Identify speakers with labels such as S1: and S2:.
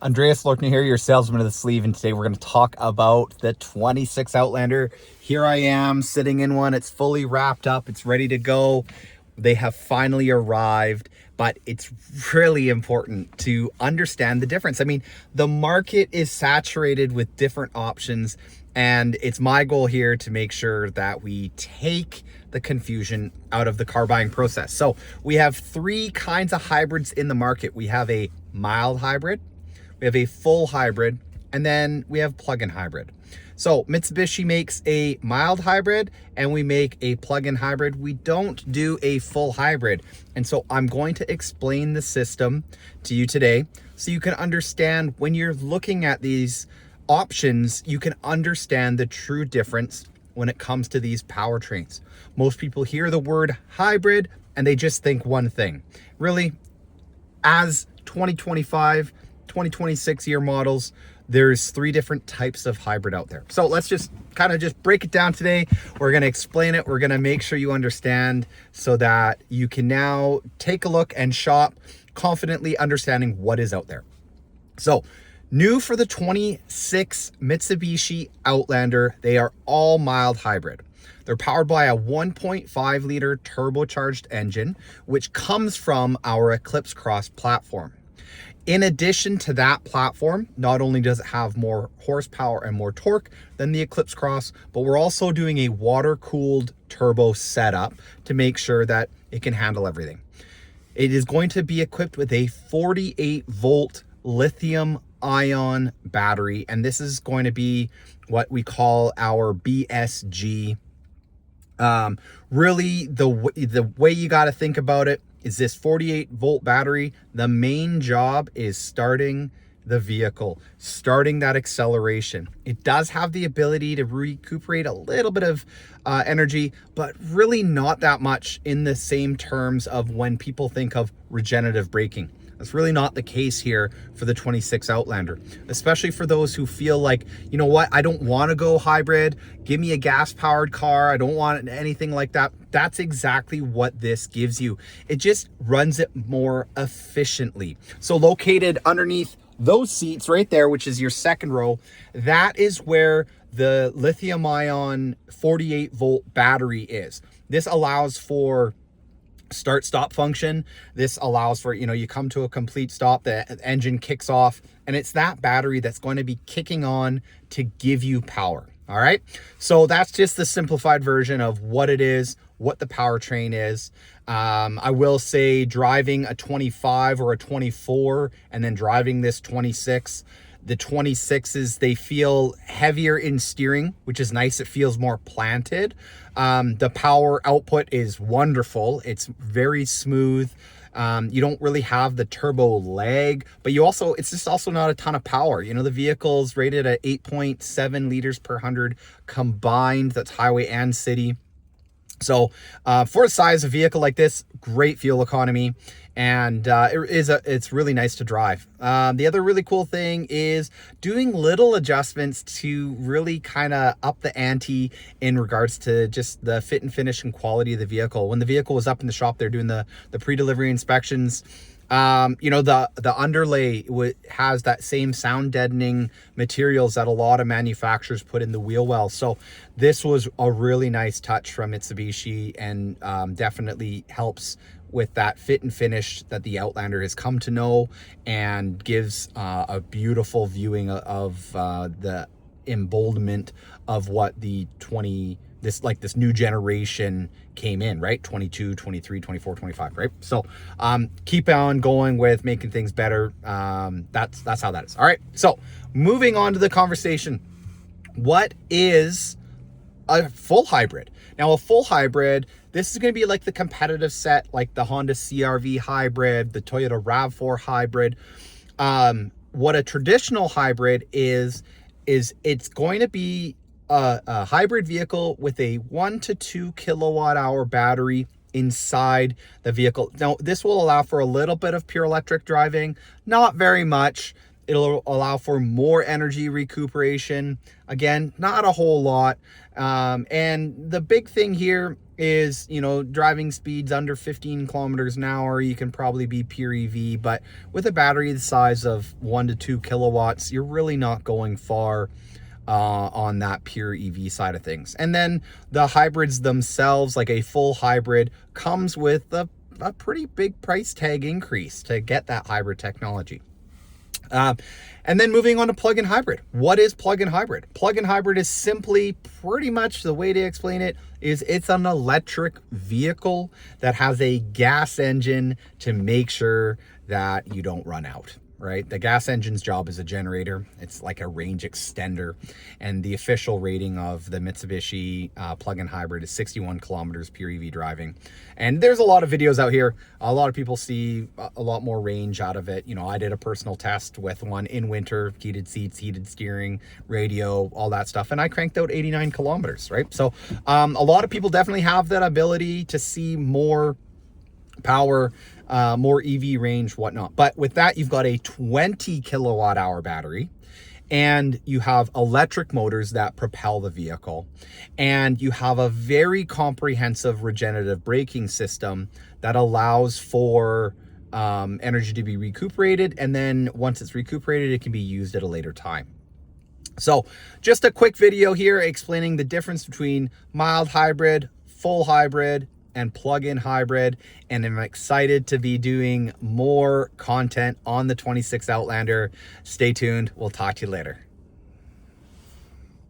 S1: Andreas Lorkner here, your salesman of the sleeve, and today we're going to talk about the 26 Outlander. Here I am sitting in one. It's fully wrapped up. It's ready to go. They have finally arrived, but it's really important to understand the difference. I mean, the market is saturated with different options, and it's my goal here to make sure that we take the confusion out of the car buying process. So we have three kinds of hybrids in the market. We have a mild hybrid, we have a full hybrid, and then we have plug-in hybrid. So Mitsubishi makes a mild hybrid and we make a plug-in hybrid. We don't do a full hybrid. And so I'm going to explain the system to you today so you can understand when you're looking at these options, you can understand the true difference when it comes to these powertrains. Most people hear the word hybrid and they just think one thing. Really, as 2025, 2026 year models, there's three different types of hybrid out there. So let's just kind of just break it down today. We're going to explain it. We're going to make sure you understand so that you can now take a look and shop confidently, understanding what is out there. So new for the 26 Mitsubishi Outlander, they are all mild hybrid. They're powered by a 1.5 liter turbocharged engine, which comes from our Eclipse Cross platform. In addition to that platform, not only does it have more horsepower and more torque than the Eclipse Cross, but we're also doing a water-cooled turbo setup to make sure that it can handle everything. It is going to be equipped with a 48-volt lithium-ion battery, and this is going to be what we call our BSG. Really, the way you got to think about it is this 48-volt battery. The main job is starting the vehicle, starting that acceleration. It does have the ability to recuperate a little bit of energy, but really not that much in the same terms of when people think of regenerative braking. That's really not the case here for the 26 Outlander, especially for those who feel like, you know what, I don't want to go hybrid. Give me a gas-powered car. I don't want anything like that. That's exactly what this gives you. It just runs it more efficiently. So located underneath those seats right there, which is your second row, that is where the lithium-ion 48-volt battery is. This allows for start-stop function. This allows for, you come to a complete stop, the engine kicks off, and it's that battery that's going to be kicking on to give you power. All right, so that's just the simplified version of what it is, what the powertrain is. I will say driving a 25 or a 24 and then driving this 26, the 26s, they feel heavier in steering, which is nice. It feels more planted. The power output is wonderful. It's very smooth. You don't really have the turbo lag, but it's just also not a ton of power. The vehicle's rated at 8.7 liters per 100 combined. That's highway and city. So for a size of vehicle like this, great fuel economy, and it's really nice to drive. The other really cool thing is doing little adjustments to really kind of up the ante in regards to just the fit and finish and quality of the vehicle. When the vehicle was up in the shop, they're doing the pre-delivery inspections. The underlay has that same sound deadening materials that a lot of manufacturers put in the wheel well. So this was a really nice touch from Mitsubishi, and definitely helps with that fit and finish that the Outlander has come to know, and gives a beautiful viewing of the emboldenment of what this new generation came in, right? 22, 23, 24, 25, right? So keep on going with making things better. That's how that is. All right, so moving on to the conversation. What is a full hybrid? Now, a full hybrid, this is going to be like the competitive set, like the Honda CR-V hybrid, the Toyota RAV4 hybrid. What a traditional hybrid is it's going to be a hybrid vehicle with a 1 to 2 kilowatt hour battery inside the vehicle. Now, this will allow for a little bit of pure electric driving, not very much. It'll allow for more energy recuperation. Again, not a whole lot. And the big thing here is, you know, driving speeds under 15 kilometers an hour, you can probably be pure EV. But with a battery the size of 1 to 2 kilowatts, you're really not going far on that pure EV side of things. And then the hybrids themselves, like a full hybrid, comes with a pretty big price tag increase to get that hybrid technology. And then moving on to plug-in hybrid. What is plug-in hybrid? Plug-in hybrid is simply, pretty much the way to explain it is, it's an electric vehicle that has a gas engine to make sure that you don't run out, right? The gas engine's job is a generator. It's like a range extender. And the official rating of the Mitsubishi plug-in hybrid is 61 kilometers pure EV driving. And there's a lot of videos out here. A lot of people see a lot more range out of it. You know, I did a personal test with one in winter, heated seats, heated steering, radio, all that stuff. And I cranked out 89 kilometers, right? So a lot of people definitely have that ability to see more power, more EV range, whatnot. But with that, you've got a 20 kilowatt hour battery, and you have electric motors that propel the vehicle, and you have a very comprehensive regenerative braking system that allows for energy to be recuperated, and then once it's recuperated, it can be used at a later time. So just a quick video here explaining the difference between mild hybrid, full hybrid, and plug-in hybrid, and I'm excited to be doing more content on the 26 Outlander. Stay tuned. We'll talk to you later.